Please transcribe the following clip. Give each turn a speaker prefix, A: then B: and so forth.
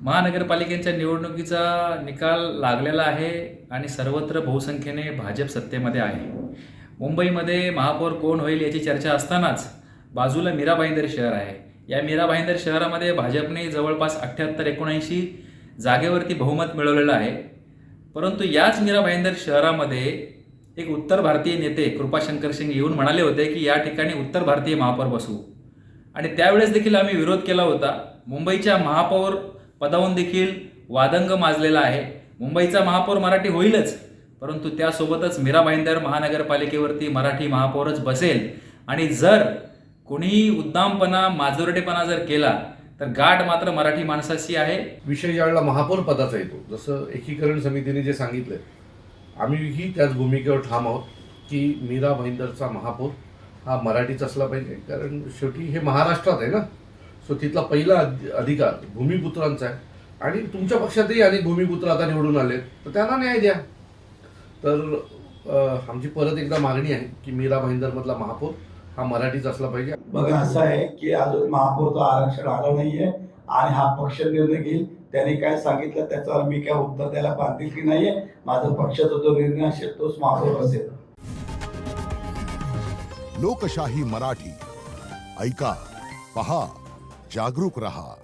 A: महानगरपालिकेच्या निवडणुकीचा निकाल लागलेला आहे आणि सर्वत्र बहुसंख्येने भाजप सत्तेमध्ये आहे. मुंबईमध्ये महापौर कोण होईल याची चर्चा असतानाच बाजूला मीरा भाईंदर शहर आहे. या मीरा भाईंदर शहरामध्ये भाजपने जवळपास 78-79 जागेवरती बहुमत मिळवलेलं आहे. परंतु याच मीरा भाईंदर शहरामध्ये एक उत्तर भारतीय नेते कृपाशंकर सिंग येऊन म्हणाले होते की या ठिकाणी उत्तर भारतीय महापौर बसवू, आणि त्यावेळेस देखील आम्ही विरोध केला होता. मुंबईच्या महापौर पदावरून देखील वादंग माजलेला आहे. मुंबईचा महापौर मराठी होईलच, परंतु त्यासोबतच मीरा भाईंदर महानगरपालिकेवरती मराठी महापौरच बसेल. आणि जर कोणी उद्दामपणा माजोरटेपणा जर केला तर गाठ मात्र मराठी माणसाची आहे.
B: विषय ज्यावेळेला महापौर पदाचा येतो, जसं एकीकरण समितीने जे सांगितलं, आम्हीही त्याच भूमिकेवर ठाम आहोत की मीरा भाईंदरचा महापौर हा मराठीच असला पाहिजे. कारण शेवटी हे महाराष्ट्रात आहे ना, सो तिथला पहिला अधिकार भूमिपुत्रांचा आहे. आणि तुमच्या पक्षातही अनेक भूमिपुत्र आता निवडून आले, तर त्यांना न्याय द्या. तर आमची परत एकदा मागणी आहे की मीरा भाईंदरमधला महापौर हा मराठीच असला पाहिजे.
C: बघा, असं आहे की अजून महापौरचं आरक्षण आलं नाहीये आणि हा पक्ष निर्णय घेईल. त्यांनी काय सांगितलं त्याच्यावर मी काय उत्तर द्यायला बांधील की नाहीये. माझा पक्षाचा जो निर्णय असेल तोच महापौर असेल.
D: लोकशाही मराठी ऐका, पहा, जागरूक रहा.